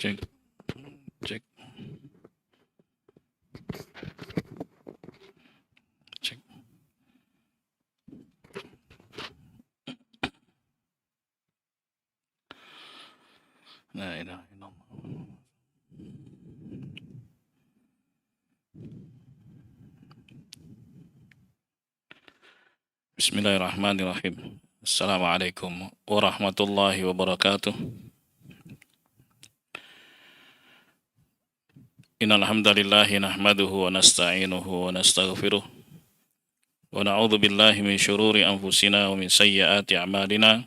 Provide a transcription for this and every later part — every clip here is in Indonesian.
Cek, cek, cek. La ilaha illallah. Bismillahirrahmanirrahim. Assalamualaikum warahmatullahi wabarakatuh. Innal hamdalillahi nahmaduhu wa nasta'inuhu wa nastaghfiruh. Wa na'udzu billahi min syururi anfusina wa min sayyiati a'malina.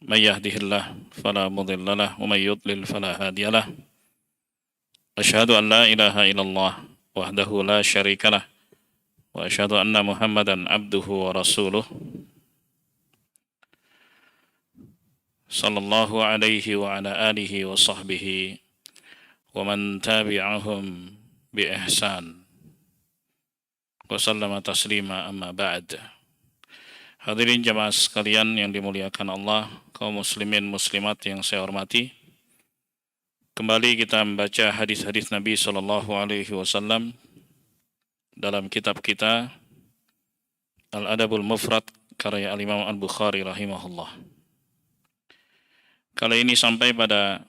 May yahdihillahu fala mudilla lahu wa may yudlil fala hadiyalah. Asyhadu an la ilaha illallah wahdahu la syarikalah wa asyhadu anna Muhammadan abduhu wa rasuluh. Sallallahu alaihi wa ala alihi wa sahbihi wa man tabi'ahum bi ihsan wa sallama taslima amma ba'd. Hadirin jamaah sekalian yang dimuliakan Allah, kaum muslimin muslimat yang saya hormati, kembali kita membaca hadis-hadis Nabi sallallahu alaihi wasallam dalam kitab kita Al-Adabul Mufrad karya Al-Imam Al-Bukhari rahimahullah. Kali ini sampai pada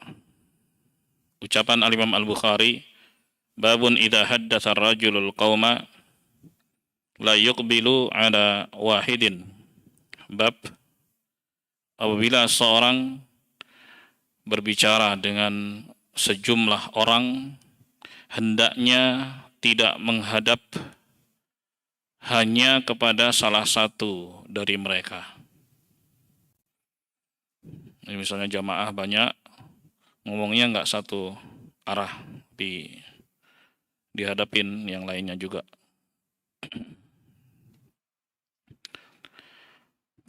ucapan Al-Imam Al-Bukhari, babun idza haddatsa ar-rajulul qauma la yuqbilu ala wahidin. Bab apabila seorang berbicara dengan sejumlah orang, hendaknya tidak menghadap hanya kepada salah satu dari mereka. Ini misalnya jamaah banyak, ngomongnya nggak satu arah, dihadapin yang lainnya juga.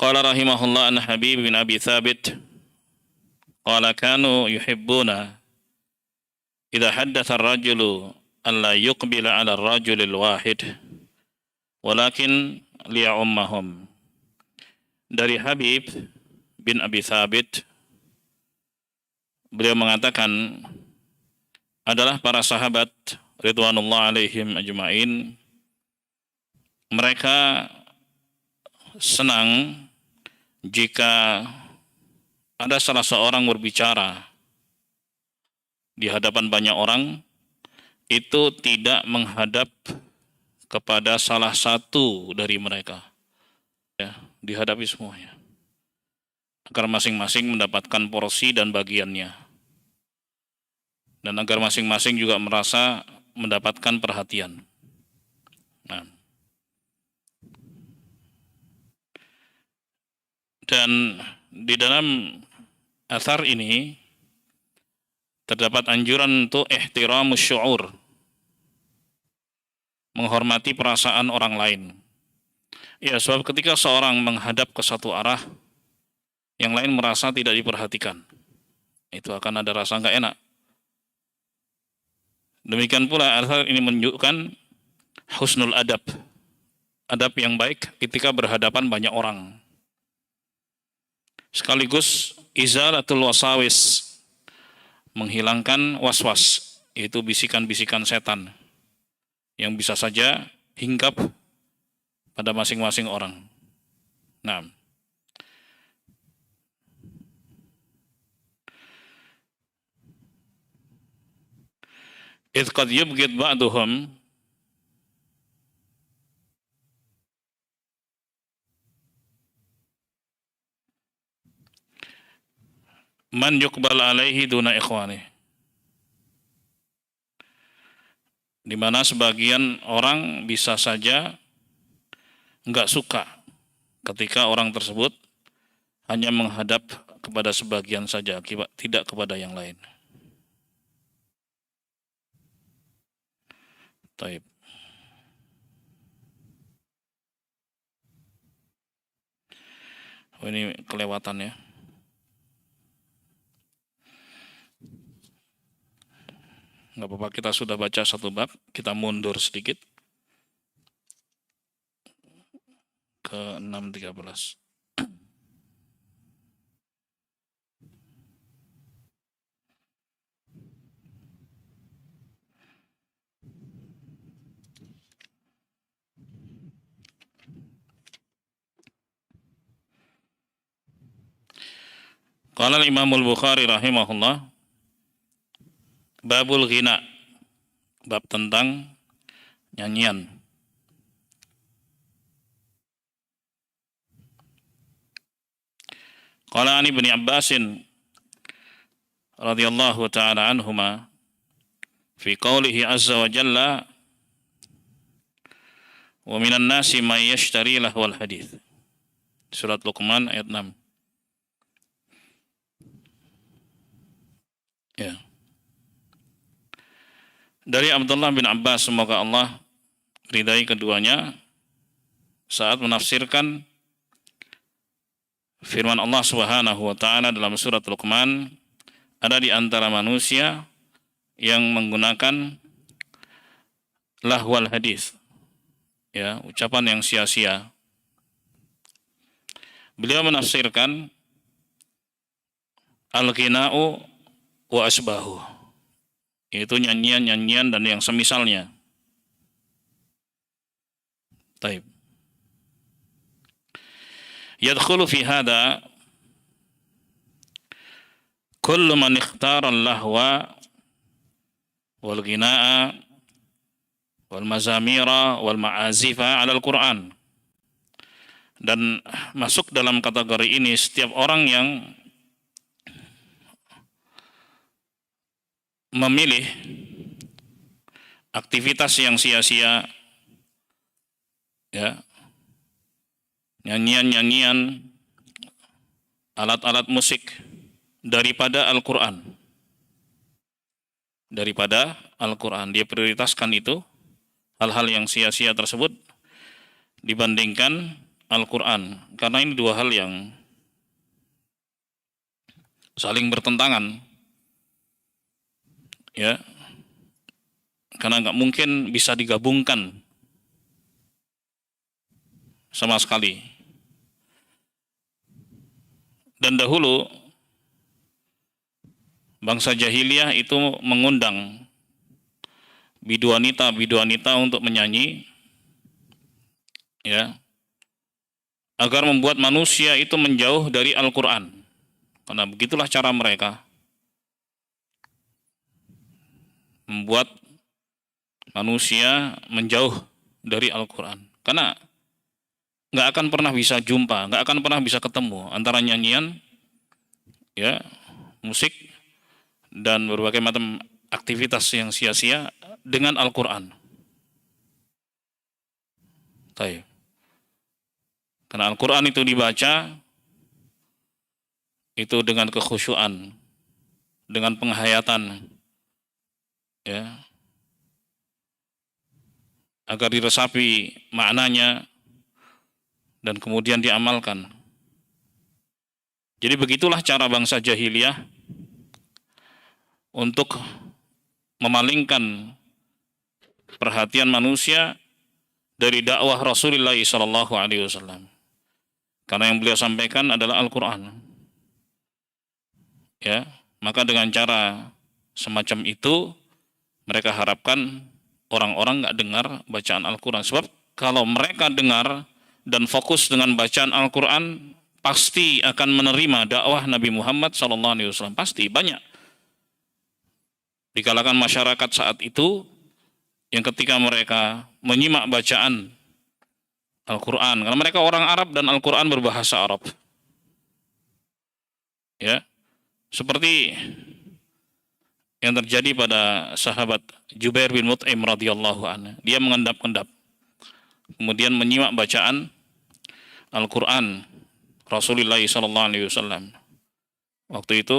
Qala rahimahullah an Habib bin Abi Thabit qala kanu yuhibbuna idza haddatha ar-rajulu an la yuqbila 'ala ar-rajuli al-wahid walakin liya'ummahum. Dari Habib bin Abi Thabit, beliau mengatakan adalah para sahabat ridwanullah alaihim ajma'in, mereka senang jika ada salah seorang berbicara di hadapan banyak orang, itu tidak menghadap kepada salah satu dari mereka, ya, dihadapi semuanya, agar masing-masing mendapatkan porsi dan bagiannya, dan agar masing-masing juga merasa mendapatkan perhatian. Nah, dan di dalam athar ini terdapat anjuran untuk ihtiramus syu'ur, menghormati perasaan orang lain. Ya, sebab ketika seorang menghadap ke satu arah, yang lain merasa tidak diperhatikan, itu akan ada rasa nggak enak. Demikian pula athar ini menunjukkan husnul adab, adab yang baik ketika berhadapan banyak orang. Sekaligus izalatul wasawis, menghilangkan waswas, yaitu bisikan-bisikan setan yang bisa saja hinggap pada masing-masing orang. Nah, idh qad yubghid ba'duhum man yuqbal alaihi duna ikhwani, di mana sebagian orang bisa saja enggak suka ketika orang tersebut hanya menghadap kepada sebagian saja, tidak kepada yang lain. Taib. Oh, ini kelewatan ya. Nggak apa-apa, kita sudah baca satu bab, kita mundur sedikit ke 6.13. Qala al-Imam al-Bukhari rahimahullah, babul ghina, bab tentang nyanyian. Qala an Ibnu Abbasin radhiyallahu ta'ala anhuma fi qawlihi azza wa jalla wa minan nasi man yashtari lahwal hadits. Surat Luqman ayat 6. Ya. Dari Abdullah bin Abbas, semoga Allah ridai keduanya, saat menafsirkan firman Allah Subhanahu wa taala dalam surat Luqman, ada di antara manusia yang menggunakan lahwal hadis, ya, ucapan yang sia-sia. Beliau menafsirkan al-ghina'u wa asbahu, yaitu nyanyian-nyanyian dan yang semisalnya. Taib. Yadkhulu fi hada kullu man ikhtara al-lahwa wal ghina'a wal mazamira wal ma'azifa 'ala al-Qur'an. Dan masuk dalam kategori ini setiap orang yang memilih aktivitas yang sia-sia, ya, nyanyian-nyanyian, alat-alat musik daripada Al-Quran. Daripada Al-Quran, dia prioritaskan itu, hal-hal yang sia-sia tersebut dibandingkan Al-Quran. Karena ini dua hal yang saling bertentangan, ya, karena nggak mungkin bisa digabungkan sama sekali. Dan dahulu bangsa jahiliyah itu mengundang biduanita untuk menyanyi, ya, agar membuat manusia itu menjauh dari Al-Quran. Karena begitulah cara mereka membuat manusia menjauh dari Al-Quran. Karena nggak akan pernah bisa jumpa, nggak akan pernah bisa ketemu antara nyanyian, ya, musik, dan berbagai macam aktivitas yang sia-sia dengan Al-Quran. Taib. Karena Al-Quran itu dibaca itu dengan kekhusyuan, dengan penghayatan, ya, agar diresapi maknanya dan kemudian diamalkan. Jadi begitulah cara bangsa jahiliyah untuk memalingkan perhatian manusia dari dakwah Rasulullah SAW. Karena yang beliau sampaikan adalah Al-Quran. Ya, maka dengan cara semacam itu mereka harapkan orang-orang nggak dengar bacaan Al-Quran. Sebab kalau mereka dengar dan fokus dengan bacaan Al-Quran, pasti akan menerima dakwah Nabi Muhammad SAW. Pasti banyak di kalangan masyarakat saat itu yang ketika mereka menyimak bacaan Al-Quran, karena mereka orang Arab dan Al-Quran berbahasa Arab, ya, seperti yang terjadi pada sahabat Jubair bin Mut'im radhiyallahu anhu. Dia mengendap-endap, kemudian menyimak bacaan Al-Quran Rasulullah SAW. Waktu itu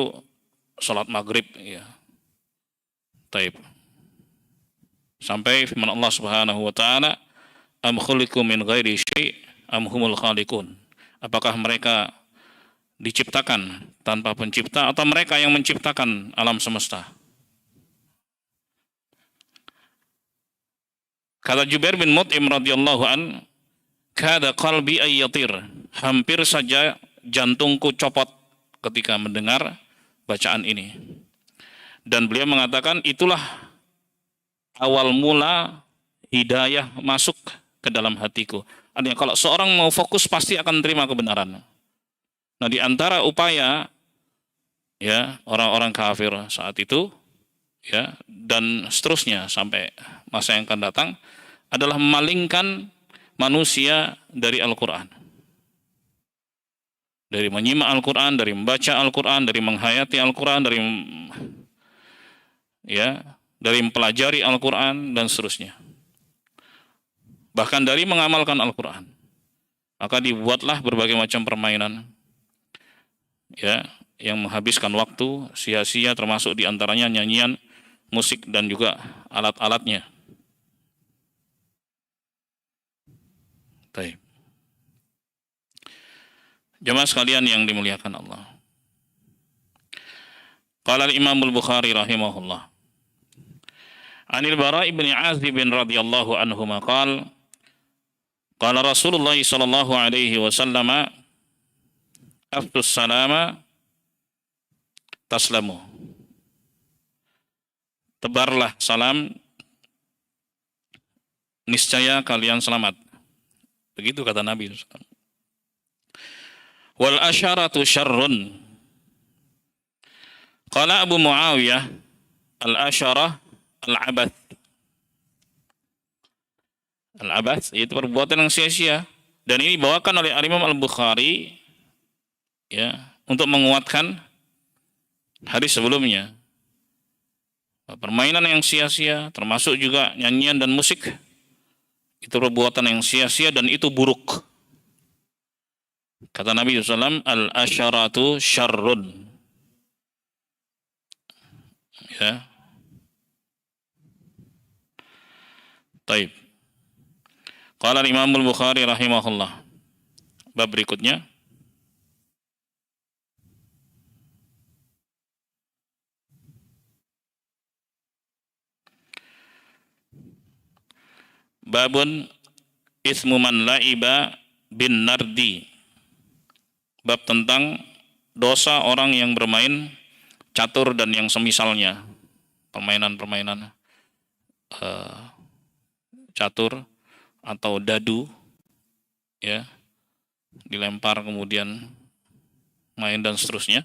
salat maghrib, ya. Taib. Sampai firman Allah Subhanahu wa taala, am khuliqu min ghairi syai' am humul khaliqun. Apakah mereka diciptakan tanpa pencipta atau mereka yang menciptakan alam semesta? Kata Jubair bin Mut'im radhiyallahu an, kada qalbi ayyatir, hampir saja jantungku copot ketika mendengar bacaan ini. Dan beliau mengatakan itulah awal mula hidayah masuk ke dalam hatiku. Artinya kalau seorang mau fokus pasti akan terima kebenaran. Nah, di antara upaya ya orang-orang kafir saat itu, ya, dan seterusnya sampai masa yang akan datang, adalah memalingkan manusia dari Al-Quran, dari menyimak Al-Quran, dari membaca Al-Quran, dari menghayati Al-Quran, dari mempelajari Al-Quran dan seterusnya, bahkan dari mengamalkan Al-Quran. Maka dibuatlah berbagai macam permainan, ya, yang menghabiskan waktu sia-sia, termasuk diantaranya nyanyian, musik, dan juga alat-alatnya. Baik. Jemaah sekalian yang dimuliakan Allah. Qala al-Imam al-Bukhari rahimahullah. Anil Bara' ibn Azib radhiyallahu anhu maqal qala Rasulullah sallallahu alaihi wasallam afdus salama taslamu. Tebarlah salam, niscaya kalian selamat. Begitu kata Nabi. Wal asyaratu syarrun. Qala Abu Muawiyah, al-asyarah al-abath. Al-abath itu perbuatan yang sia-sia. Dan ini dibawakan oleh Imam Al-Bukhari, ya, untuk menguatkan hadis sebelumnya. Permainan yang sia-sia, termasuk juga nyanyian dan musik, itu perbuatan yang sia-sia dan itu buruk. Kata Nabi SAW, al-asyaratu syarrun. Ya. Taib. Qala Imam Al-Bukhari rahimahullah. Bab berikutnya. Babun ismu man la'iba bin nardi. Bab tentang dosa orang yang bermain catur dan yang semisalnya. Permainan-permainan catur atau dadu, ya, dilempar kemudian main dan seterusnya.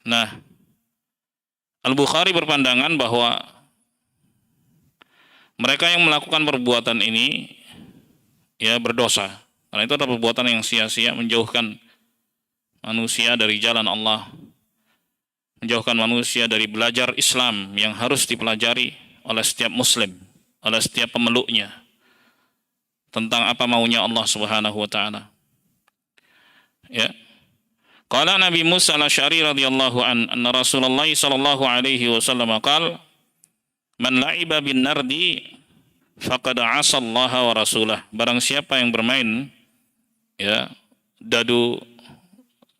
Nah, Al-Bukhari berpandangan bahwa mereka yang melakukan perbuatan ini, ya, berdosa. Karena itu adalah perbuatan yang sia-sia, menjauhkan manusia dari jalan Allah, menjauhkan manusia dari belajar Islam yang harus dipelajari oleh setiap muslim, oleh setiap pemeluknya, tentang apa maunya Allah Subhanahu wa taala. Ya. Qala Nabi Musa al-Asy'ari radhiyallahu anna Rasulullah sallallahu alaihi wasallam qala man la'iba bin nardi faqad 'asa Allah wa rasulah. Barang siapa yang bermain, ya, dadu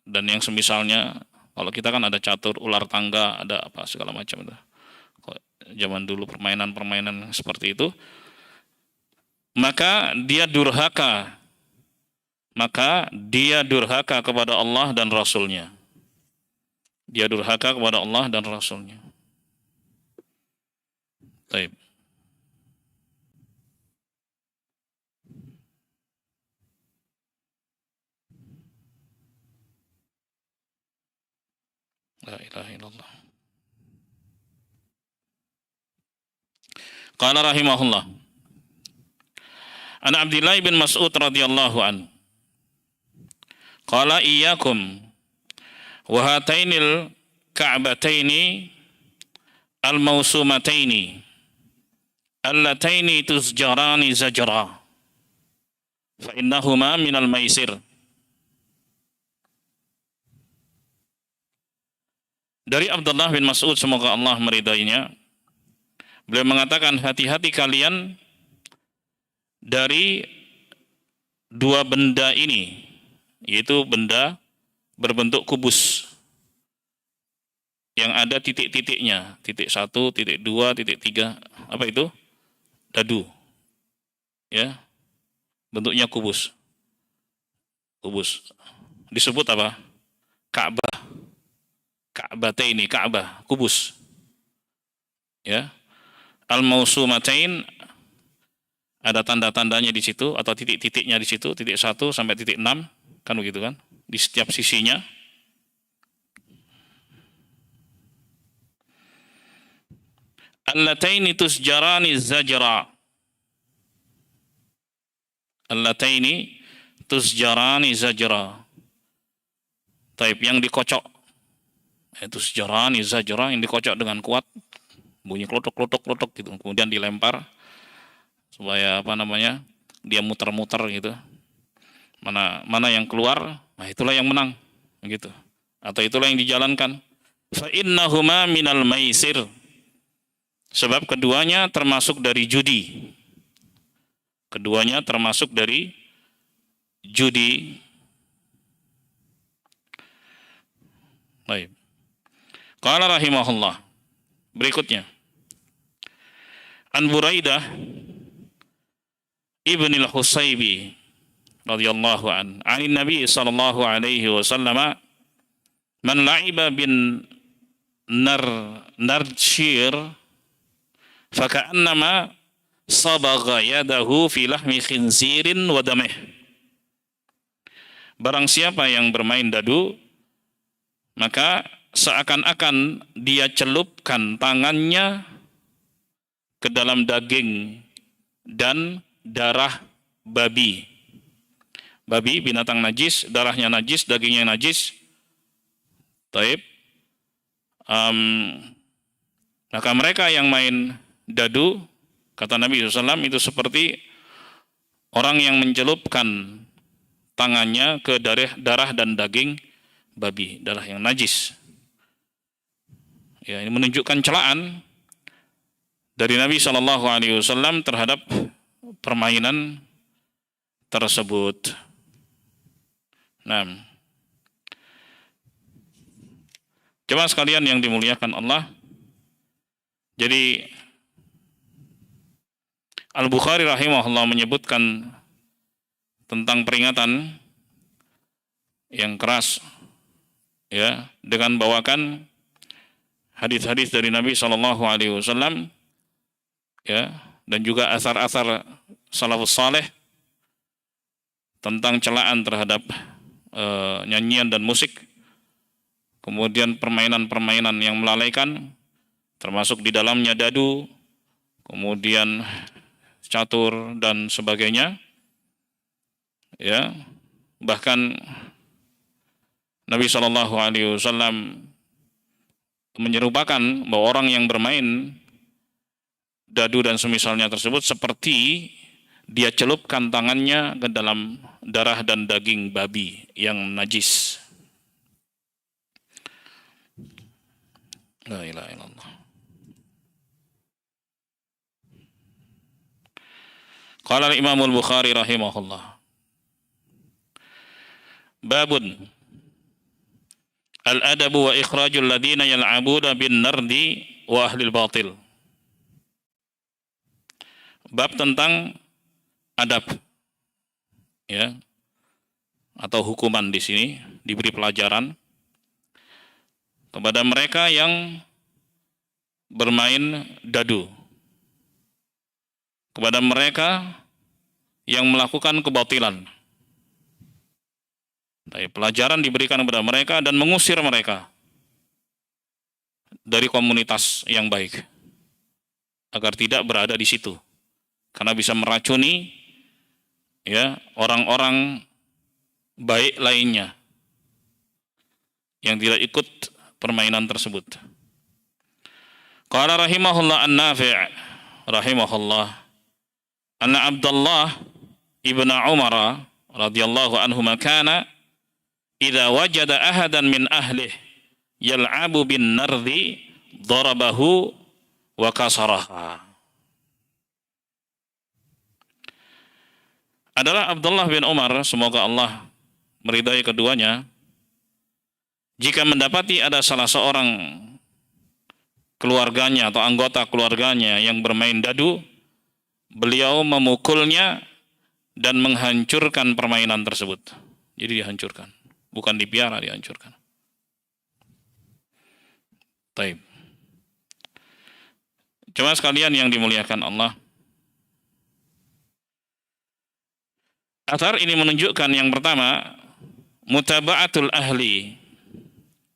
dan yang semisalnya. Kalau kita kan ada catur, ular tangga, ada apa segala macam itu. Zaman dulu permainan-permainan seperti itu. Maka dia durhaka. Maka dia durhaka kepada Allah dan Rasulnya. Dia durhaka kepada Allah dan Rasulnya. Baik. La ilaha illallah. Qala rahimahullah. An Abdullah bin Mas'ud radhiyallahu an. Qala iyyakum wa hatainil ka'bataini al-mawsumataini allataini tuzjarani zajra fa innahuma minal maisir. Dari Abdullah bin Mas'ud, semoga Allah meridainya, beliau mengatakan, hati-hati kalian dari dua benda ini, yaitu benda berbentuk kubus yang ada titik-titiknya, titik 1, titik 2, titik 3, apa itu? Dadu, ya, bentuknya kubus. Kubus disebut apa? Ka'bah. Ka'bataini, Ka'bah, kubus. Ya. Al-mausumatain, ada tanda-tandanya di situ atau titik-titiknya di situ, titik 1 sampai titik 6. kan begitu kan? Di setiap sisinya. Allataini tusjarani zajra. Allataini tusjarani zajra. Taib yang dikocok. Itu tusjarani zajra, yang dikocok dengan kuat. Bunyi klotok-klotok-klotok gitu. Kemudian dilempar supaya dia muter-muter gitu. Mana yang keluar, nah itulah yang menang gitu. Atau itulah yang dijalankan. Fa innahuma minal maisir. Sebab keduanya termasuk dari judi. Keduanya termasuk dari judi. Baik. Qala rahimahullah. Berikutnya. An Buraidah ibn al-Husaybi radhiyallahu an. Anin Nabi sallallahu alaihi wasallam, man la'iba bin narshir faka'annama sabagha yadahu fi lahmi khinzirin wa damih. Barang siapa yang bermain dadu, maka seakan-akan dia celupkan tangannya ke dalam daging dan darah babi. Babi binatang najis, darahnya najis, dagingnya najis. Taib. Maka mereka yang main dadu, kata Nabi SAW, itu seperti orang yang mencelupkan tangannya ke darah dan daging babi, darah yang najis. Ya, ini menunjukkan celaan dari Nabi SAW terhadap permainan tersebut. Nah, jemaah sekalian yang dimuliakan Allah, jadi Al-Bukhari rahimahullah menyebutkan tentang peringatan yang keras, ya, dengan bawakan hadis-hadis dari Nabi SAW, ya, dan juga asar-asar salafus saleh tentang celaan terhadap nyanyian dan musik, kemudian permainan-permainan yang melalaikan, termasuk di dalamnya dadu, kemudian catur dan sebagainya. Ya, bahkan Nabi SAW menyerupakan bahwa orang yang bermain dadu dan semisalnya tersebut seperti dia celupkan tangannya ke dalam darah dan daging babi yang najis. La ilaha illallah. Qala al-Imam al-Bukhari rahimahullah. Babun al-adabu wa ikhrajul ladina yal'abuna bin nardi wa ahlil batil. Bab tentang adab, ya, atau hukuman di sini, diberi pelajaran kepada mereka yang bermain dadu, kepada mereka yang melakukan kebatilan. Pelajaran diberikan kepada mereka dan mengusir mereka dari komunitas yang baik agar tidak berada di situ, karena bisa meracuni, ya, orang-orang baik lainnya yang tidak ikut permainan tersebut. Qala rahimahullah an-Nafi' rahimahullah anna Abdullah ibn Umar radhiyallahu anhuma kana idza wajada ahadan min ahlih yal'abu bin nardi darabahu wa kasaraha. Adalah Abdullah bin Umar, semoga Allah meridai keduanya, jika mendapati ada salah seorang keluarganya atau anggota keluarganya yang bermain dadu, beliau memukulnya dan menghancurkan permainan tersebut. Jadi dihancurkan, bukan dipiara, dihancurkan. Taib. Cuma sekalian yang dimuliakan Allah, athar ini menunjukkan yang pertama, mutaba'atul ahli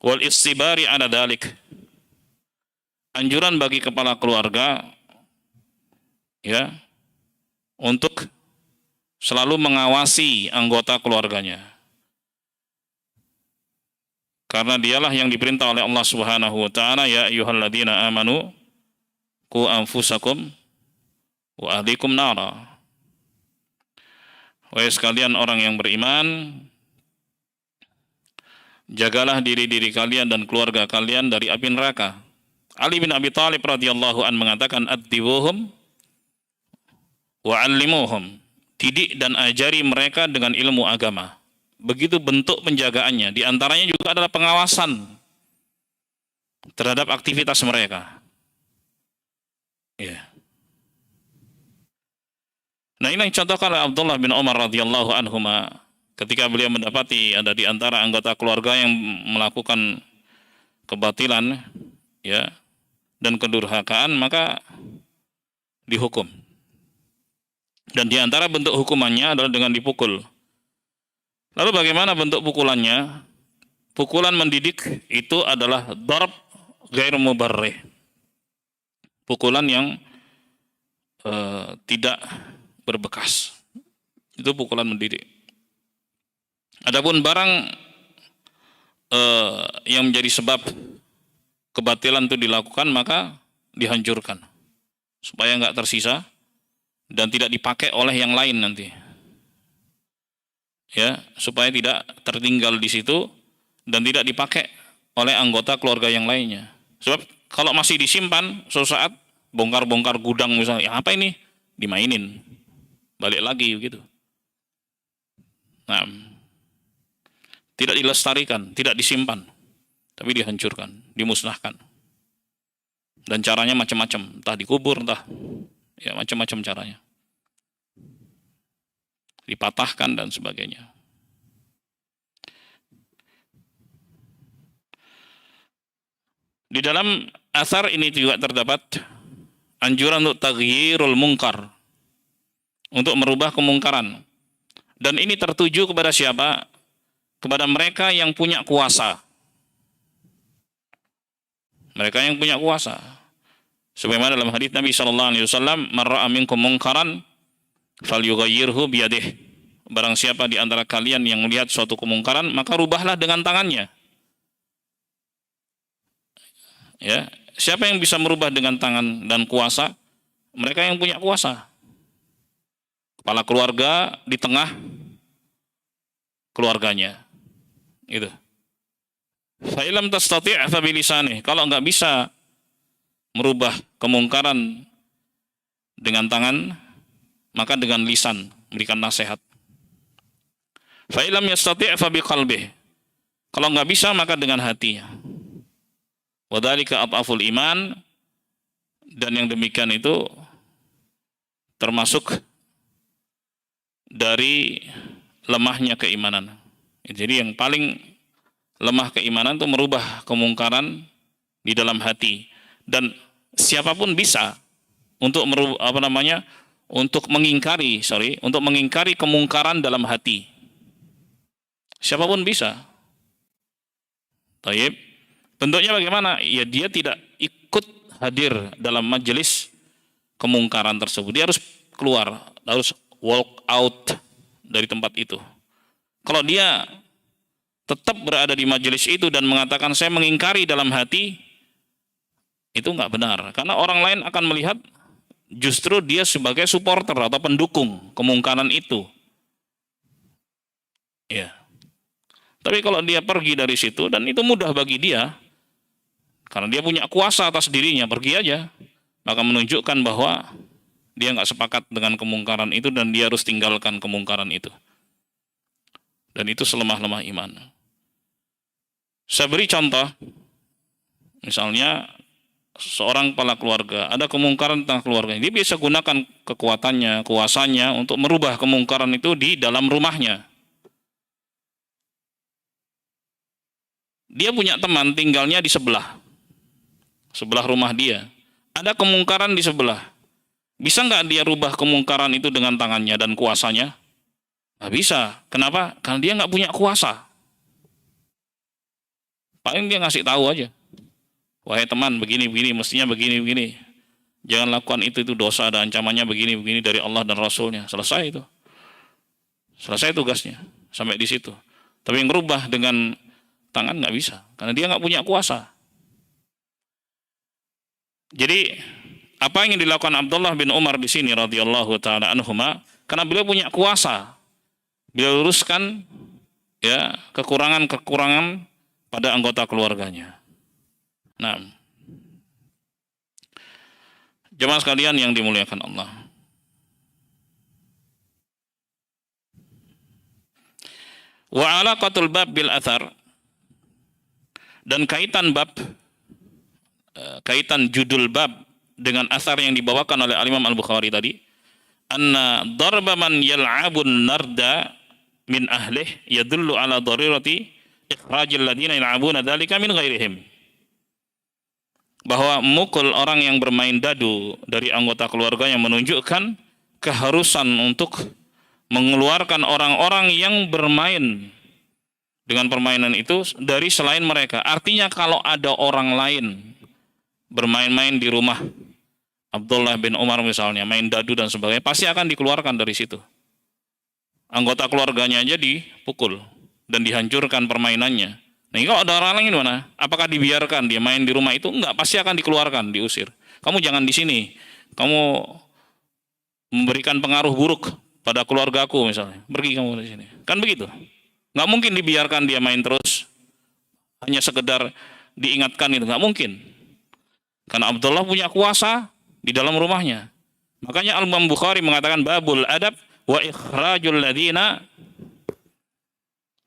wal istibari ala dalik. Anjuran bagi kepala keluarga ya untuk selalu mengawasi anggota keluarganya. Karena dialah yang diperintah oleh Allah Subhanahu wa taala, ya ayyuhalladzina amanu qu anfusakum wa ahlikum nara. Wahai sekalian orang yang beriman, jagalah diri-diri kalian dan keluarga kalian dari api neraka. Ali bin Abi Thalib radhiyallahu an mengatakan, addibuhum wa allimuhum. Didik dan ajari mereka dengan ilmu agama. Begitu bentuk penjagaannya. Di antaranya juga adalah pengawasan terhadap aktivitas mereka. Ya. Nah, ini yang contohkan oleh Abdullah bin Umar radhiyallahu anhuma ketika beliau mendapati ada di antara anggota keluarga yang melakukan kebatilan ya dan kedurhakaan, maka dihukum. Dan di antara bentuk hukumannya adalah dengan dipukul. Lalu bagaimana bentuk pukulannya? Pukulan mendidik itu adalah darb ghair mubarrih. Pukulan yang tidak berbekas. Itu pukulan mendidik. Adapun barang yang menjadi sebab kebatilan itu dilakukan, maka dihancurkan supaya enggak tersisa dan tidak dipakai oleh yang lain nanti. Ya, supaya tidak tertinggal di situ dan tidak dipakai oleh anggota keluarga yang lainnya. Sebab kalau masih disimpan, suatu saat bongkar-bongkar gudang misalnya, ya apa ini? Dimainin. Balik lagi begitu. Nah, tidak dilestarikan, tidak disimpan, tapi dihancurkan, dimusnahkan. Dan caranya macam-macam, entah dikubur, entah ya macam-macam caranya. Dipatahkan dan sebagainya. Di dalam asar ini juga terdapat anjuran untuk taghyirul munkar, untuk merubah kemungkaran. Dan ini tertuju kepada siapa? Kepada mereka yang punya kuasa. Mereka yang punya kuasa. Sebagaimana dalam hadis Nabi SAW, man ra'a minkum munkaran falyughayyirhu biyadihi. Barang siapa di antara kalian yang melihat suatu kemungkaran, maka rubahlah dengan tangannya. Ya, siapa yang bisa merubah dengan tangan dan kuasa? Mereka yang punya kuasa. Kepala keluarga di tengah keluarganya. Gitu. Fa illam tastati' fa bilisanih. Kalau enggak bisa merubah kemungkaran dengan tangan, maka dengan lisan, memberikan nasihat. Fa illam yastati' fa biqalbih. Kalau enggak bisa, maka dengan hatinya. Wa dzalika adhaful iman, dan yang demikian itu termasuk dari lemahnya keimanan. Jadi yang paling lemah keimanan itu merubah kemungkaran di dalam hati. Dan siapapun bisa untuk untuk mengingkari kemungkaran dalam hati. Siapapun bisa. Taib. Bentuknya bagaimana? Ya dia tidak ikut hadir dalam majelis kemungkaran tersebut. Dia harus keluar, harus walk out dari tempat itu. Kalau dia tetap berada di majelis itu dan mengatakan saya mengingkari dalam hati, itu enggak benar. Karena orang lain akan melihat justru dia sebagai supporter atau pendukung kemungkaran itu. Ya. Tapi kalau dia pergi dari situ, dan itu mudah bagi dia, karena dia punya kuasa atas dirinya, pergi aja, maka menunjukkan bahwa dia enggak sepakat dengan kemungkaran itu dan dia harus tinggalkan kemungkaran itu. Dan itu selemah-lemah iman. Saya beri contoh, misalnya seorang kepala keluarga, ada kemungkaran tentang keluarga, dia bisa gunakan kekuatannya, kuasanya untuk merubah kemungkaran itu di dalam rumahnya. Dia punya teman tinggalnya di sebelah rumah dia. Ada kemungkaran di sebelah. Bisa nggak dia rubah kemungkaran itu dengan tangannya dan kuasanya? Nggak bisa. Kenapa? Karena dia nggak punya kuasa. Paling dia ngasih tahu aja. Wahai teman, begini-begini, mestinya begini-begini. Jangan lakukan itu dosa, ada ancamannya begini-begini dari Allah dan Rasulnya. Selesai itu. Selesai tugasnya. Sampai di situ. Tapi yang ngerubah dengan tangan nggak bisa. Karena dia nggak punya kuasa. Jadi, apa yang dilakukan Abdullah bin Umar di sini radhiyallahu taala anhuma, karena beliau punya kuasa. Beliau luruskan ya kekurangan-kekurangan pada anggota keluarganya. Nah, jemaah sekalian yang dimuliakan Allah. Wa alaqatul bab bil athar, dan kaitan bab, kaitan judul bab dengan asar yang dibawakan oleh Al-Imam Al-Bukhari tadi, anna darba man yal'abun narda min ahlih yadullu ala darirati ikhrajil ladina yal'abuna dzalika min ghairihim. Bahwa mukul orang yang bermain dadu dari anggota keluarganya menunjukkan keharusan untuk mengeluarkan orang-orang yang bermain dengan permainan itu dari selain mereka. Artinya kalau ada orang lain bermain-main di rumah Abdullah bin Umar misalnya, main dadu dan sebagainya, pasti akan dikeluarkan dari situ. Anggota keluarganya aja dipukul dan dihancurkan permainannya. Nah, kalau ada orang lain gimana? Apakah dibiarkan dia main di rumah itu? Enggak, pasti akan dikeluarkan, diusir. Kamu jangan di sini. Kamu memberikan pengaruh buruk pada keluargaku misalnya. Pergi kamu dari sini. Kan begitu. Enggak mungkin dibiarkan dia main terus. Hanya sekedar diingatkan itu, enggak mungkin. Karena Abdullah punya kuasa di dalam rumahnya. Makanya Al-Imam Bukhari mengatakan babul adab wa ikhrajul ladina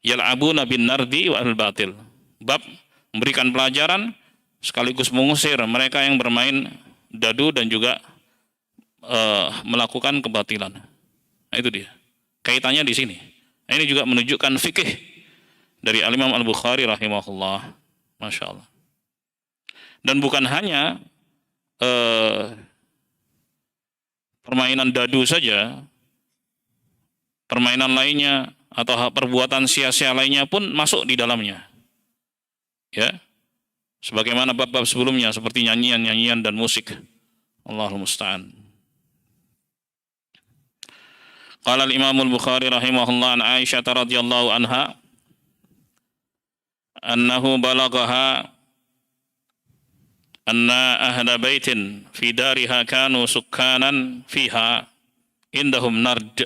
yal'abuna bin nardi wa al-batil. Bab memberikan pelajaran sekaligus mengusir mereka yang bermain dadu dan juga melakukan kebatilan. Nah, itu dia. Kaitannya di sini. Nah, ini juga menunjukkan fikih dari Al-Imam Al-Bukhari rahimahullah. Masya Allah. Dan bukan hanya permainan dadu saja, permainan lainnya atau perbuatan sia-sia lainnya pun masuk di dalamnya. Ya. Sebagaimana bab-bab sebelumnya seperti nyanyian-nyanyian dan musik. Allahul musta'an. Qala al-Imam al-Bukhari rahimahullah an Aisyah radhiyallahu anha annahu balaghaha anna ahla baitin fi dariha kanu sukkanan fiha indahum nard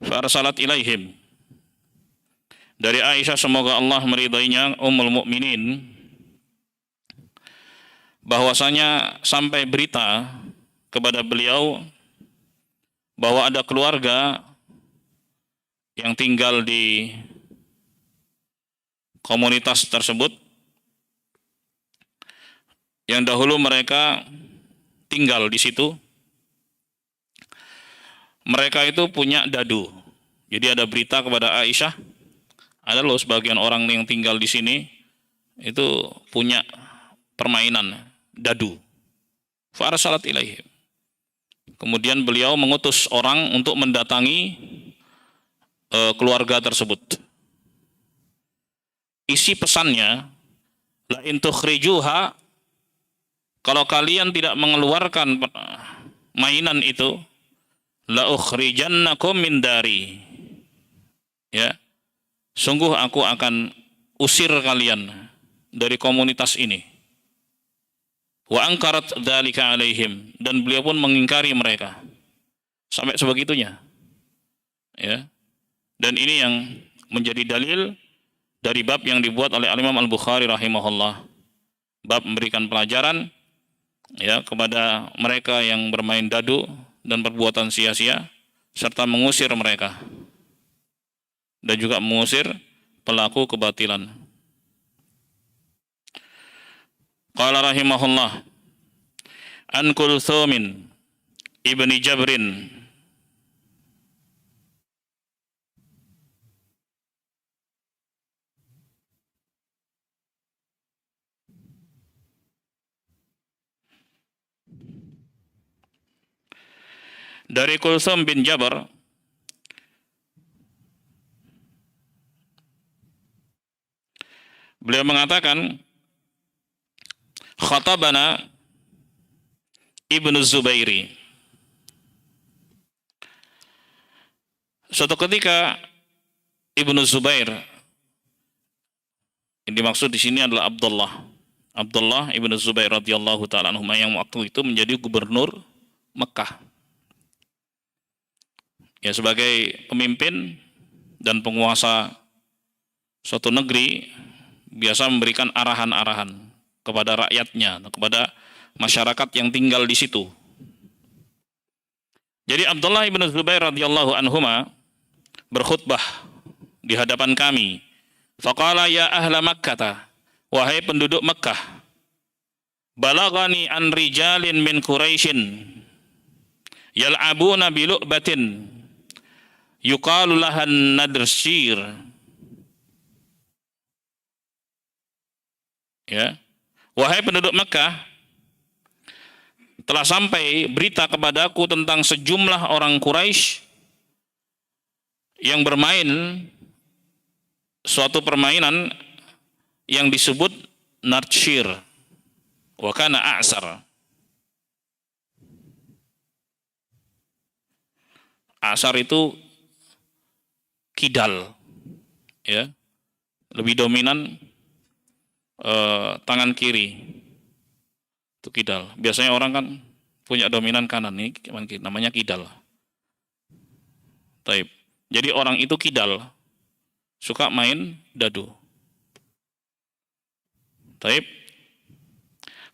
farsalat ilaihim. Dari Aisyah, semoga Allah meridainya, Ummul Mukminin, bahwasanya sampai berita kepada beliau bahwa ada keluarga yang tinggal di komunitas tersebut yang dahulu mereka tinggal di situ. Mereka itu punya dadu. Jadi ada berita kepada Aisyah, ada loh sebagian orang yang tinggal di sini itu punya permainan dadu. Fa arsalat ilaihim. Kemudian beliau mengutus orang untuk mendatangi keluarga tersebut. Isi pesannya, la in tukhrijuha, kalau kalian tidak mengeluarkan mainan itu, la ukhrijannakum min dari. Ya. Sungguh aku akan usir kalian dari komunitas ini. Wa angkarat dzalika alaihim, dan beliau pun mengingkari mereka. Sampai sebegitunya. Ya. Dan ini yang menjadi dalil dari bab yang dibuat oleh Al-Imam Al-Bukhari rahimahullah. Bab memberikan pelajaran ya kepada mereka yang bermain dadu dan perbuatan sia-sia, serta mengusir mereka dan juga mengusir pelaku kebatilan. Qala rahimahullah an Kulthumin ibni Jabrin dari Kulthum bin Jabr, Beliau mengatakan, khatabana Ibnu Zubairi. Suatu ketika Ibnu Zubair, yang dimaksud di sini adalah Abdullah Ibnu Zubair radhiyallahu taala anhu yang waktu itu menjadi gubernur Mekah. Ya, sebagai pemimpin dan penguasa suatu negeri biasa memberikan arahan-arahan kepada rakyatnya, kepada masyarakat yang tinggal di situ. Jadi Abdullah ibn Zubair radhiyallahu anhuma berkhutbah di hadapan kami. Faqala ya ahla Makkah, wahai penduduk Mekah, balagani an rijalin min Quraisyin yal'abuna bi lu'batin yuqalu lahan nadrsyir. Ya, wahai penduduk Mekah, telah sampai berita kepadaku tentang sejumlah orang Quraisy yang bermain suatu permainan yang disebut nadrsyir, wa kana a'sar. A'sar itu kidal, ya, lebih dominan tangan kiri itu kidal. Biasanya orang kan punya dominan kanan, ini namanya kidal. Taib. Jadi orang itu kidal, suka main dadu. Taib.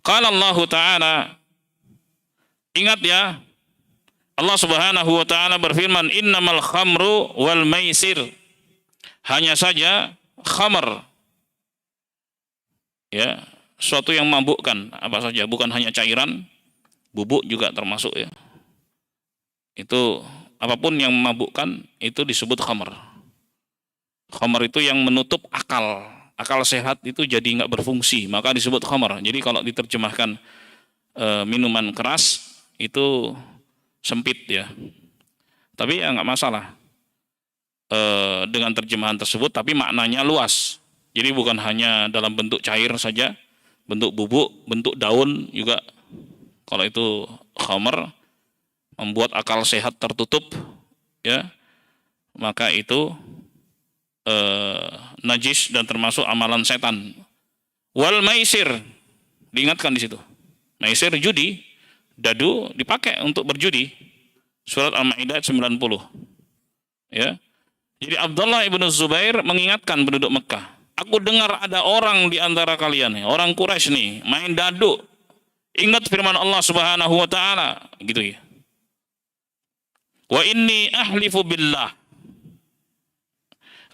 Qala Allah Ta'ala, ingat ya, Allah Subhanahu wa Ta'ala berfirman, innamal khamru wal maisir, hanya saja khamr, ya, suatu yang memabukkan, apa saja, bukan hanya cairan, bubuk juga termasuk, ya. Itu apapun yang memabukkan itu disebut khamr. Khamr itu yang menutup akal sehat itu jadi nggak berfungsi, maka disebut khamr. Jadi kalau diterjemahkan minuman keras itu sempit, ya. Tapi ya nggak masalah dengan terjemahan tersebut, tapi maknanya luas. Jadi bukan hanya dalam bentuk cair saja, bentuk bubuk, bentuk daun juga. Kalau itu khamr, membuat akal sehat tertutup, ya, maka itu najis dan termasuk amalan setan. Wal maisir, diingatkan di situ. Maisir judi, dadu dipakai untuk berjudi. Surat Al-Maidah 90. Ya. Jadi Abdullah ibn Zubair mengingatkan penduduk Mekah, aku dengar ada orang di antara kalian, orang Quraisy nih, main dadu. Ingat firman Allah Subhanahu wa Ta'ala, gitu ya. Wa inni ahlifu billah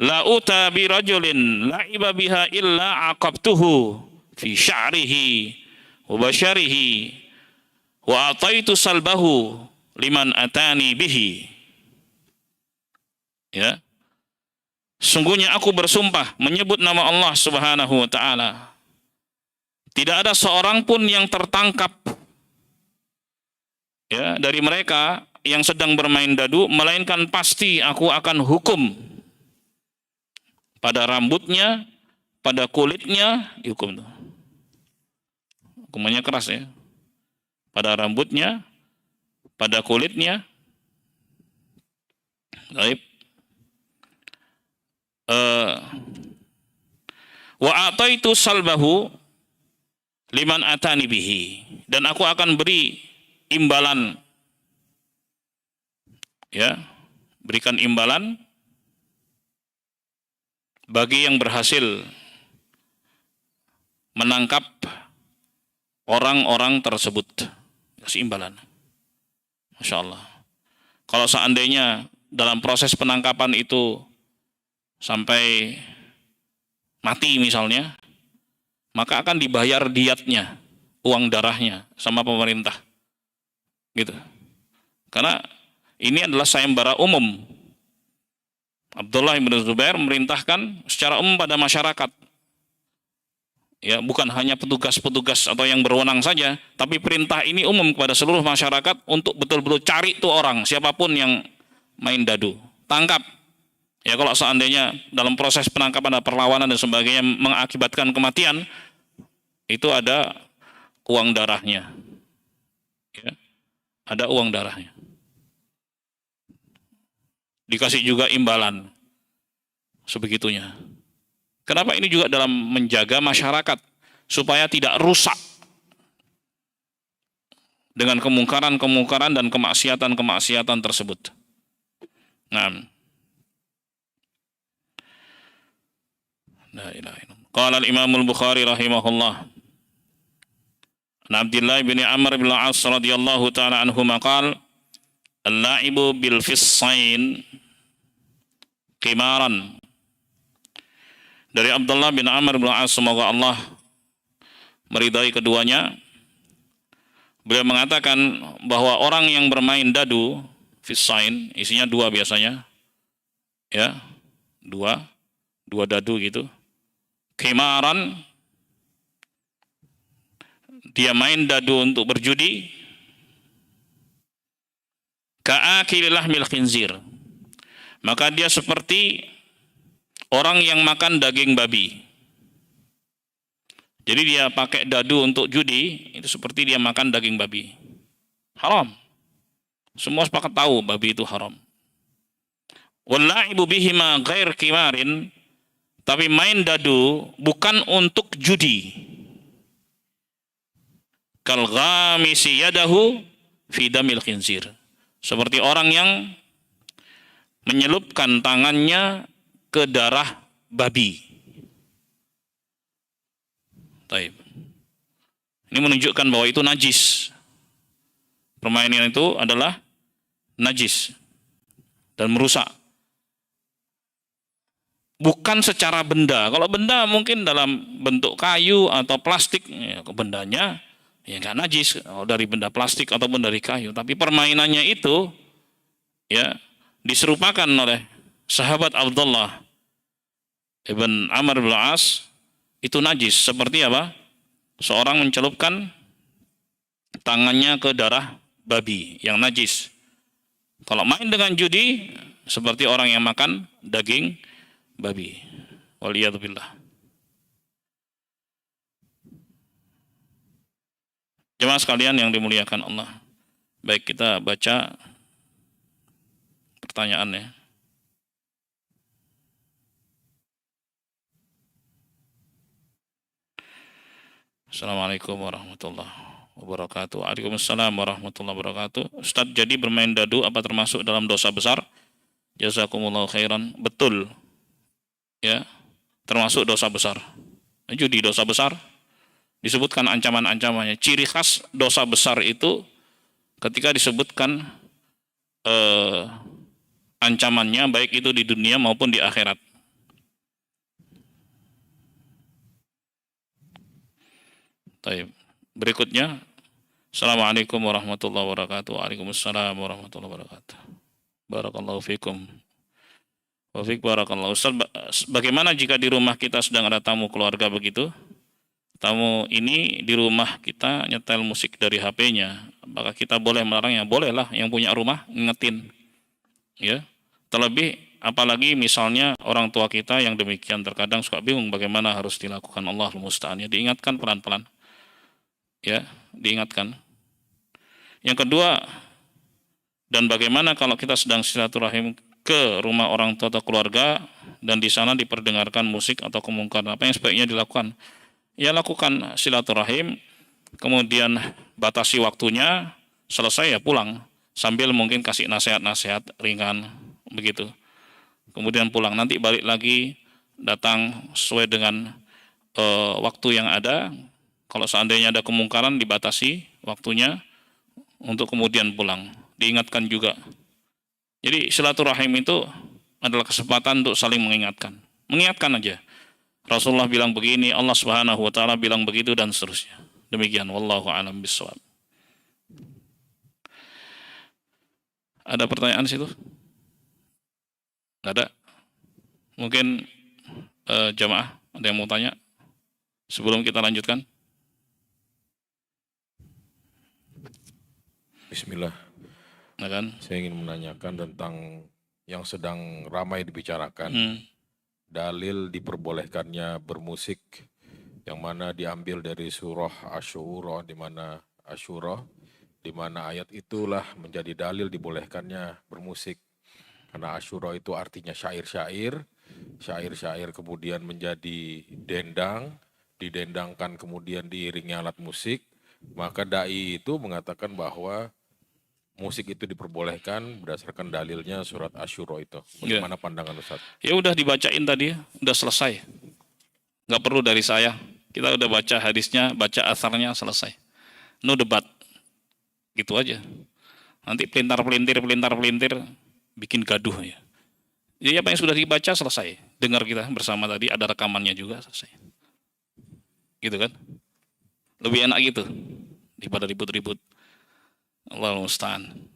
la uta bi rajulin la'iba biha illa aqabtuhu fi sya'rihi wa basyarihi wa ataitu salbahu liman atani bihi. Ya. Sungguhnya aku bersumpah menyebut nama Allah Subhanahu wa Ta'ala, tidak ada seorang pun yang tertangkap, ya, dari mereka yang sedang bermain dadu, melainkan pasti aku akan hukum pada rambutnya, pada kulitnya, dihukum tuh. Hukumannya keras, ya. Pada rambutnya, pada kulitnya. Baik. Wa ataitu salbahu liman atani bihi, dan aku akan beri imbalan, ya, berikan imbalan bagi yang berhasil menangkap orang-orang tersebut. Kasih imbalan. Masya Allah. Kalau seandainya dalam proses penangkapan itu sampai mati misalnya, maka akan dibayar diatnya, uang darahnya sama pemerintah, gitu. Karena ini adalah sayembara umum. Abdullah bin Zubair memerintahkan secara umum pada masyarakat, ya, bukan hanya petugas-petugas atau yang berwenang saja, tapi perintah ini umum kepada seluruh masyarakat untuk betul-betul cari tuh orang, siapapun yang main dadu, tangkap, Ya kalau seandainya dalam proses penangkapan ada perlawanan dan sebagainya mengakibatkan kematian, itu ada uang darahnya. Ya, ada uang darahnya. Dikasih juga imbalan sebegitunya. Kenapa ini juga dalam menjaga masyarakat supaya tidak rusak dengan kemungkaran-kemungkaran dan kemaksiatan-kemaksiatan tersebut. Nah, la ilaha illallah. Qala al-Imam al-Bukhari rahimahullah. An Abdullah bin Amr bin Al-As radhiyallahu taala anhuma qala al-la'ibu bil fissain qimaran. Dari Abdullah bin Amr bin Al-As, semoga Allah meridai keduanya, beliau mengatakan bahwa orang yang bermain dadu fissain, isinya dua biasanya, ya, dua dadu gitu. Qimaran, dia main dadu untuk berjudi. Ka'akili lahmil khinzir, maka dia seperti orang yang makan daging babi. Jadi dia pakai dadu untuk judi, itu seperti dia makan daging babi. Haram. Semua sepakat tahu babi itu haram. Walla'ibu bihima ghair qimarin, tapi main dadu bukan untuk judi. Kal ghamisi yadahu fi damil khinzir, seperti orang yang menyelupkan tangannya ke darah babi. Taib. Ini menunjukkan bahwa itu najis. Permainan itu adalah najis dan merusak. Bukan secara benda. Kalau benda mungkin dalam bentuk kayu atau plastik, ya, bendanya ya nggak najis dari benda plastik ataupun dari kayu. Tapi permainannya itu ya diserupakan oleh sahabat Abdullah ibn Amr bin As, itu najis. Seperti apa? Seorang mencelupkan tangannya ke darah babi yang najis. Kalau main dengan judi, seperti orang yang makan daging babi. Waliyadzubillah. Jemaah sekalian yang dimuliakan Allah. Baik, kita baca pertanyaannya. Assalamualaikum warahmatullahi wabarakatuh. Waalaikumsalam warahmatullahi wabarakatuh. Ustaz, jadi bermain dadu apa termasuk dalam dosa besar? Jazakumullahu khairan. Betul. Ya, termasuk dosa besar. Judi dosa besar. Disebutkan ancaman-ancamannya. Ciri khas dosa besar itu ketika disebutkan ancamannya, baik itu di dunia maupun di akhirat. Baik. Berikutnya, Assalamualaikum warahmatullahi wabarakatuh. Waalaikumsalam warahmatullahi wabarakatuh. Barakallahu fikum. Wa fik barakallahu. Ustaz, bagaimana jika di rumah kita sedang ada tamu keluarga begitu? Tamu ini di rumah kita nyetel musik dari HP-nya. Apakah kita boleh melarangnya? Bolehlah, yang punya rumah ingetin. Ya. Terlebih apalagi misalnya orang tua kita yang demikian terkadang suka bingung bagaimana harus dilakukan. Allahul musta'an. Ya, diingatkan pelan-pelan. Ya, diingatkan. Yang kedua, dan bagaimana kalau kita sedang silaturahim ke rumah orang tua atau keluarga dan di sana diperdengarkan musik atau kemungkaran, apa yang sebaiknya dilakukan? Ya, lakukan silaturahim, kemudian batasi waktunya, selesai ya pulang, sambil mungkin kasih nasihat-nasihat ringan begitu. Kemudian pulang, nanti balik lagi datang sesuai dengan waktu yang ada. Kalau seandainya ada kemungkaran, dibatasi waktunya untuk kemudian pulang. Diingatkan juga. Jadi silaturahim itu adalah kesempatan untuk saling mengingatkan. Mengingatkan aja. Rasulullah bilang begini, Allah Subhanahu wa taala bilang begitu, dan seterusnya. Demikian, wallahu a'lam bishawab. Ada pertanyaan situ? Enggak ada? Mungkin jamaah ada yang mau tanya sebelum kita lanjutkan? Bismillah. Nah kan? Saya ingin menanyakan tentang yang sedang ramai dibicarakan, dalil diperbolehkannya bermusik, yang mana diambil dari surah Asyura, di mana ayat itulah menjadi dalil dibolehkannya bermusik. Karena Asyura itu artinya syair-syair, syair-syair kemudian menjadi dendang, didendangkan kemudian diiringi alat musik, maka dai itu mengatakan bahwa musik itu diperbolehkan berdasarkan dalilnya surat Asyura itu. Ya. Bagaimana pandangan Ustaz? Ya udah dibacain tadi, udah selesai. Nggak perlu dari saya. Kita udah baca hadisnya, baca asarnya, selesai. No debat. Gitu aja. Nanti pelintar-pelintir, bikin gaduh ya. Jadi apa yang sudah dibaca selesai. Dengar kita bersama tadi, ada rekamannya juga, selesai. Gitu kan? Lebih enak gitu. Daripada ribut-ribut. Allahu musta'an.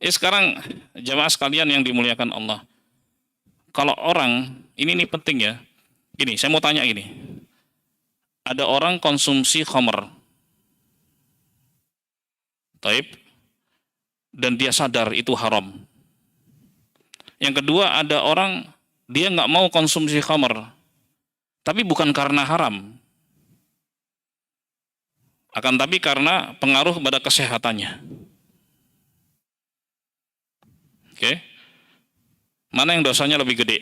Sekarang jamaah sekalian yang dimuliakan Allah. Kalau orang, ini penting ya. Ini, saya mau tanya ini. Ada orang konsumsi khamr. Taib. Dan dia sadar itu haram. Yang kedua, ada orang dia nggak mau konsumsi khamr, tapi bukan karena haram, akan tapi karena pengaruh pada kesehatannya. Oke, mana yang dosanya lebih gede?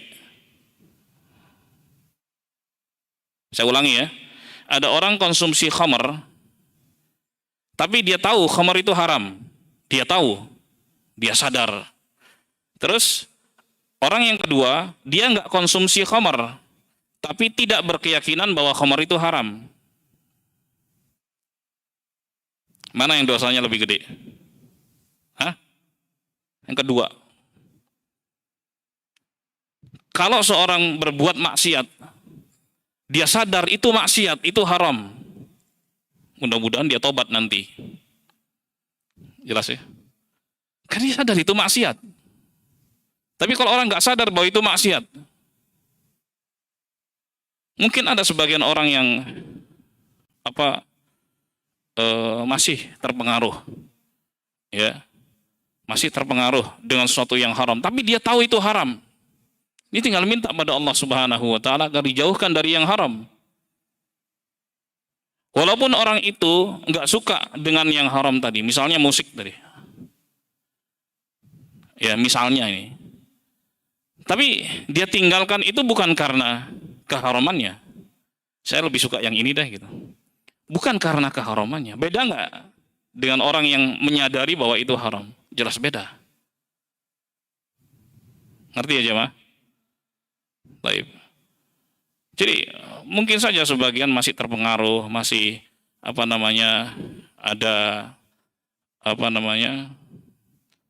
Saya ulangi ya, ada orang konsumsi khamr, tapi dia tahu khamr itu haram, dia tahu, dia sadar. Terus orang yang kedua, dia nggak konsumsi khamr, tapi tidak berkeyakinan bahwa khamr itu haram. Mana yang dosanya lebih gede? Hah? Yang kedua. Kalau seorang berbuat maksiat, dia sadar itu maksiat, itu haram. Mudah-mudahan dia tobat nanti. Jelas ya? Karena dia sadar itu maksiat. Tapi kalau orang nggak sadar bahwa itu maksiat, mungkin ada sebagian orang yang masih terpengaruh, ya, masih terpengaruh dengan sesuatu yang haram. Tapi dia tahu itu haram. Ini tinggal minta pada Allah Subhanahu Wa Taala agar dijauhkan dari yang haram. Walaupun orang itu nggak suka dengan yang haram tadi, misalnya musik tadi, ya misalnya ini. Tapi dia tinggalkan itu bukan karena keharamannya. Saya lebih suka yang ini deh gitu. Bukan karena keharamannya. Beda nggak dengan orang yang menyadari bahwa itu haram? Jelas beda. Ngerti ya jemaah? Baik. Jadi mungkin saja sebagian masih terpengaruh, masih ada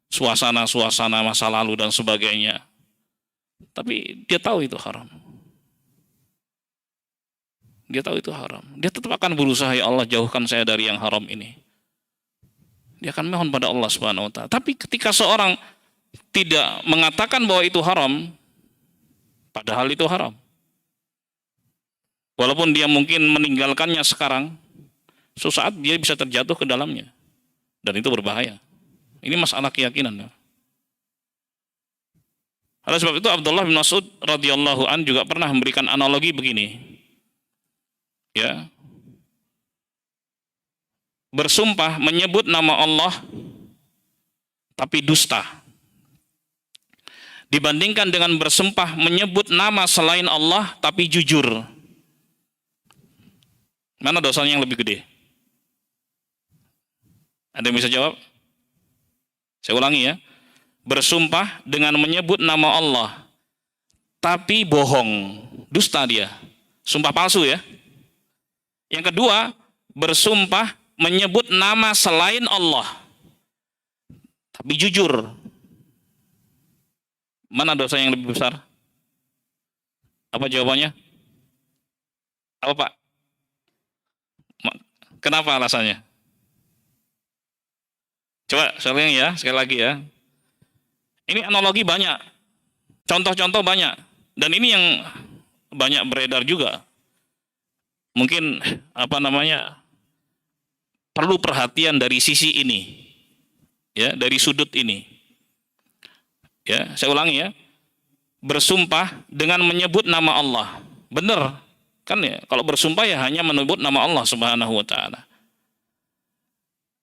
suasana-suasana masa lalu dan sebagainya. Tapi dia tahu itu haram. Dia tahu itu haram. Dia tetap akan berusaha, ya Allah jauhkan saya dari yang haram ini. Dia akan mohon pada Allah Subhanahu Wa Taala. Tapi ketika seorang tidak mengatakan bahwa itu haram, padahal itu haram. Walaupun dia mungkin meninggalkannya sekarang, suatu saat dia bisa terjatuh ke dalamnya. Dan itu berbahaya. Ini masalah keyakinan. Oleh sebab itu Abdullah bin Mas'ud radhiyallahu an juga pernah memberikan analogi begini. Ya. Bersumpah menyebut nama Allah tapi dusta. Dibandingkan dengan bersumpah menyebut nama selain Allah tapi jujur. Mana dosanya yang lebih gede? Ada yang bisa jawab? Saya ulangi ya. Bersumpah dengan menyebut nama Allah tapi bohong, dusta dia, sumpah palsu ya. Yang kedua, bersumpah menyebut nama selain Allah tapi jujur. Mana dosa yang lebih besar? Apa jawabannya? Apa Pak? Kenapa alasannya? Coba sekali lagi ya. Ini analogi banyak, contoh-contoh banyak, dan ini yang banyak beredar juga. Mungkin perlu perhatian dari sisi ini, ya, dari sudut ini. Ya, saya ulangi ya. Bersumpah dengan menyebut nama Allah. Benar. Kan ya, kalau bersumpah ya hanya menyebut nama Allah Subhanahu wa taala.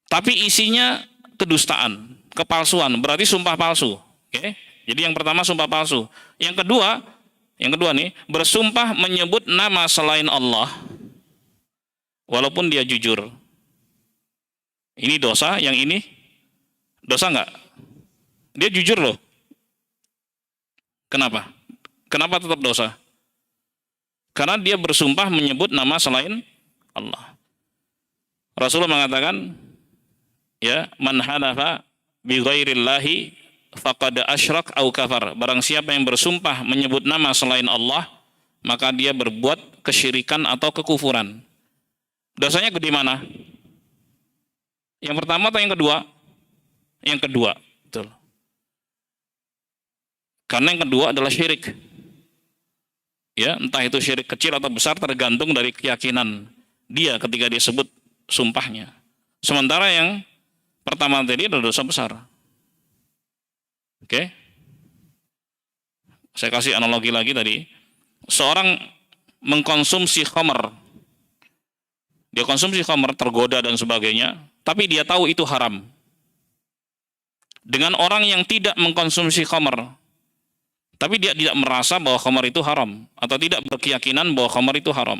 Tapi isinya kedustaan, kepalsuan, berarti sumpah palsu. Oke? Jadi yang pertama sumpah palsu. Yang kedua nih, bersumpah menyebut nama selain Allah walaupun dia jujur. Ini dosa, yang ini dosa enggak? Dia jujur loh. Kenapa? Kenapa tetap dosa? Karena dia bersumpah menyebut nama selain Allah. Rasulullah mengatakan, ya, man halafa bi ghairillahi faqad asyrak au kafar. Barang siapa yang bersumpah menyebut nama selain Allah, maka dia berbuat kesyirikan atau kekufuran. Dosanya gede mana? Yang pertama atau yang kedua? Yang kedua, betul. Karena yang kedua adalah syirik. Ya, entah itu syirik kecil atau besar tergantung dari keyakinan dia ketika dia sebut sumpahnya. Sementara yang pertama tadi adalah dosa besar. Oke? Saya kasih analogi lagi tadi. Seorang mengkonsumsi khamr. Dia konsumsi khamr, tergoda dan sebagainya, tapi dia tahu itu haram. Dengan orang yang tidak mengkonsumsi khamr, tapi dia tidak merasa bahwa khamar itu haram, atau tidak berkeyakinan bahwa khamar itu haram.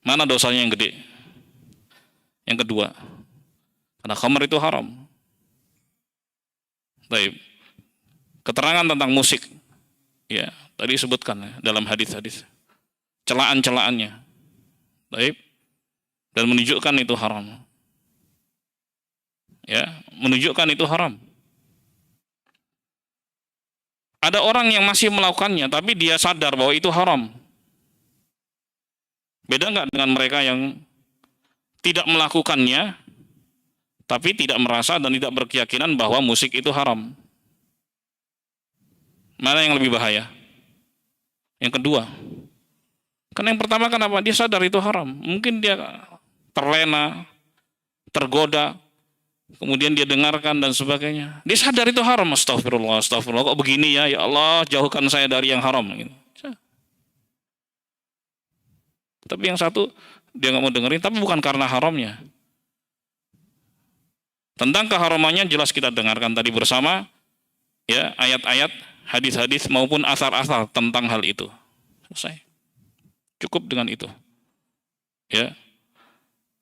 Mana dosanya yang gede? Yang kedua, karena khamar itu haram. Baik. Keterangan tentang musik, ya tadi disebutkan ya, dalam hadis-hadis, celaan-celaannya, baik, dan menunjukkan itu haram. Ya, menunjukkan itu haram. Ada orang yang masih melakukannya, tapi dia sadar bahwa itu haram. Beda nggak dengan mereka yang tidak melakukannya, tapi tidak merasa dan tidak berkeyakinan bahwa musik itu haram? Mana yang lebih bahaya? Yang kedua. Karena yang pertama kenapa? Dia sadar itu haram. Mungkin dia terlena, tergoda, kemudian dia dengarkan dan sebagainya. Dia sadar itu haram. Astagfirullah, astagfirullah. Kok begini ya? Ya Allah, jauhkan saya dari yang haram. Gitu. Tapi yang satu, dia nggak mau dengerin, tapi bukan karena haramnya. Tentang keharamannya jelas kita dengarkan tadi bersama, ya, ayat-ayat, hadis-hadis maupun asar-asar tentang hal itu. Selesai. Cukup dengan itu. Ya.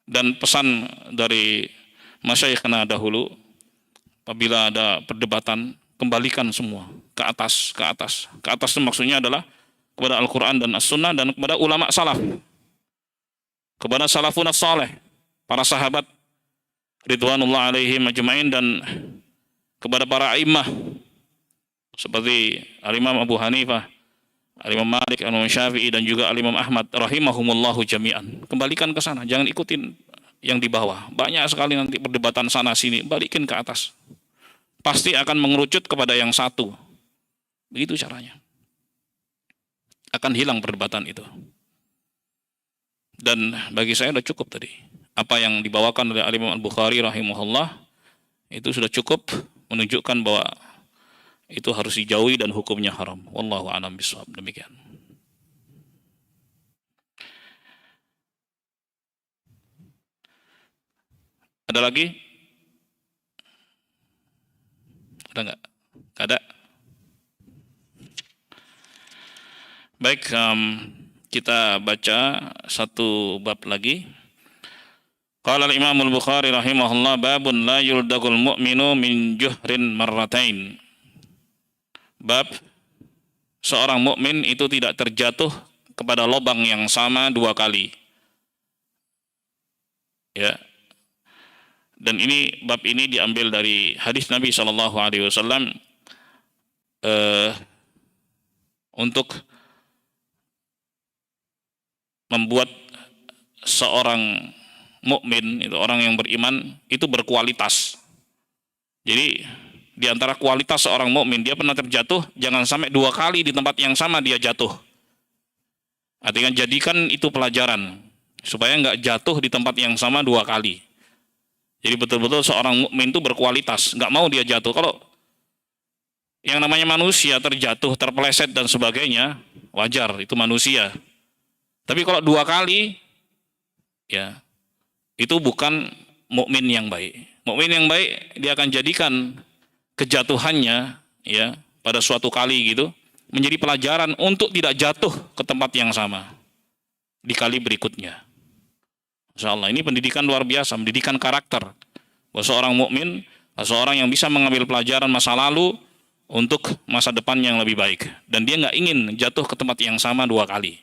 Dan pesan dari masyayikhna dahulu, apabila ada perdebatan, kembalikan semua ke atas, ke atas. Ke atas itu maksudnya adalah kepada Al-Quran dan As-Sunnah dan kepada ulama salaf. Kepada salafun as-salih, para sahabat ridwanullah alaihim ajma'in, dan kepada para a'immah seperti Al-Imam Abu Hanifah, Al-Imam Malik, Al-Imam Syafi'i, dan juga Al-Imam Ahmad rahimahumullahu jami'an. Kembalikan ke sana, jangan ikutin yang di bawah. Banyak sekali nanti perdebatan sana sini, balikin ke atas. Pasti akan mengerucut kepada yang satu. Begitu caranya. Akan hilang perdebatan itu. Dan bagi saya sudah cukup tadi. Apa yang dibawakan oleh Al-Imam Al-Bukhari rahimahullah itu sudah cukup menunjukkan bahwa itu harus dijauhi dan hukumnya haram. Wallahu a'lam bishawab. Demikian. Ada lagi? Ada nggak? Ada? Baik, kita baca satu bab lagi. Qala al-Imam al-Bukhari rahimahullah, babun la yuldagul mu'minu min juhrin marratain. Bab seorang mukmin itu tidak terjatuh kepada lubang yang sama dua kali. Ya. Dan ini bab ini diambil dari hadis Nabi SAW untuk membuat seorang mukmin, itu orang yang beriman, itu berkualitas. Jadi di antara kualitas seorang mukmin, dia pernah terjatuh, jangan sampai dua kali di tempat yang sama dia jatuh. Artinya jadikan itu pelajaran supaya nggak jatuh di tempat yang sama dua kali. Jadi betul-betul seorang mukmin itu berkualitas, nggak mau dia jatuh. Kalau yang namanya manusia terjatuh, terpeleset dan sebagainya, wajar, itu manusia. Tapi kalau 2 kali, ya itu bukan mukmin yang baik. Mukmin yang baik dia akan jadikan kejatuhannya ya pada suatu kali gitu menjadi pelajaran untuk tidak jatuh ke tempat yang sama di kali berikutnya. Insya Allah ini pendidikan luar biasa, pendidikan karakter. Bahwa seorang mukmin, seorang yang bisa mengambil pelajaran masa lalu untuk masa depan yang lebih baik, dan dia nggak ingin jatuh ke tempat yang sama 2 kali.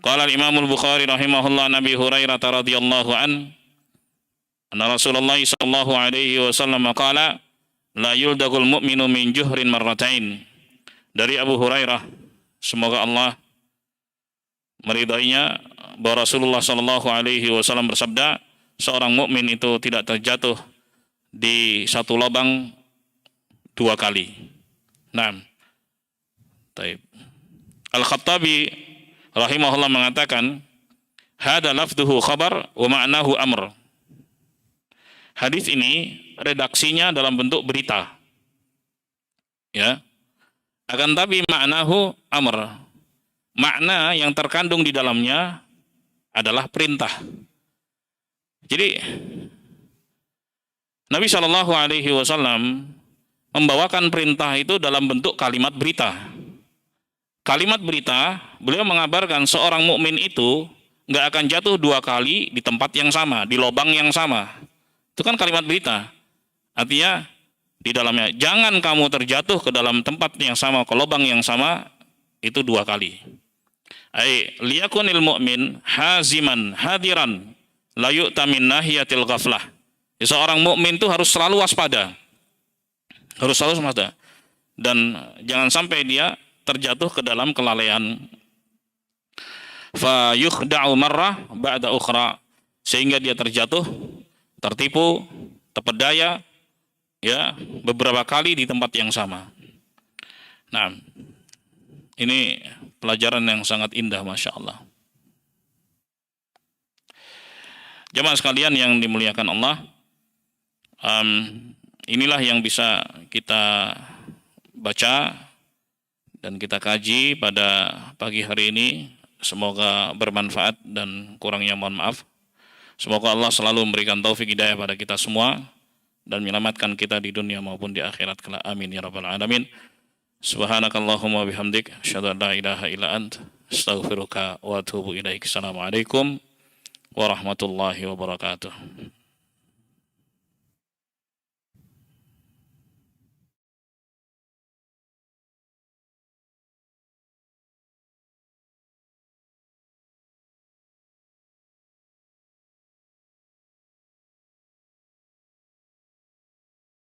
Qala al-Imam al-Bukhari rahimahullah, Nabi Hurairah radhiyallahu anna Rasulullah sallallahu alaihi wasallam qala la yuldagul mu'minu min juhrin marratain. Dari Abu Hurairah, semoga Allah meridainya, bahwa Rasulullah sallallahu alaihi wasallam bersabda, seorang mukmin itu tidak terjatuh di satu lubang 2 kali. Naam. Taib. Al-Khattabi rahimahullah mengatakan, hada lafduhu khabar wa ma'nahu amr. Hadis ini redaksinya dalam bentuk berita. Ya. Akan tapi ma'nahu amr. Makna yang terkandung di dalamnya adalah perintah. Jadi Nabi Shallallahu alaihi wasallam membawakan perintah itu dalam bentuk kalimat berita. Kalimat berita, beliau mengabarkan seorang mukmin itu nggak akan jatuh 2 kali di tempat yang sama, di lubang yang sama. Itu kan kalimat berita. Artinya di dalamnya, jangan kamu terjatuh ke dalam tempat yang sama, ke lubang yang sama, itu 2 kali. Ai liyakunil mu'min haziman hadiran la yu'ta min nahiyatil ghaflah. Seorang mukmin itu harus selalu waspada. Harus selalu waspada. Dan jangan sampai dia terjatuh ke dalam kelalaian. Fa yukhda'u marrah ba'da ukhra, sehingga dia terjatuh, tertipu, terpedaya ya beberapa kali di tempat yang sama. Nah, ini pelajaran yang sangat indah, Masya Allah. Jamaah sekalian yang dimuliakan Allah, inilah yang bisa kita baca dan kita kaji pada pagi hari ini. Semoga bermanfaat dan kurangnya mohon maaf. Semoga Allah selalu memberikan taufik hidayah pada kita semua dan menyelamatkan kita di dunia maupun di akhirat kelak. Amin ya rabbal alamin. Subhanakallahumma bihamdik, asyhadu an la ilaha illa ant, astaghfiruka wa atubu ilaik. Assalamualaikum warahmatullahi wabarakatuh.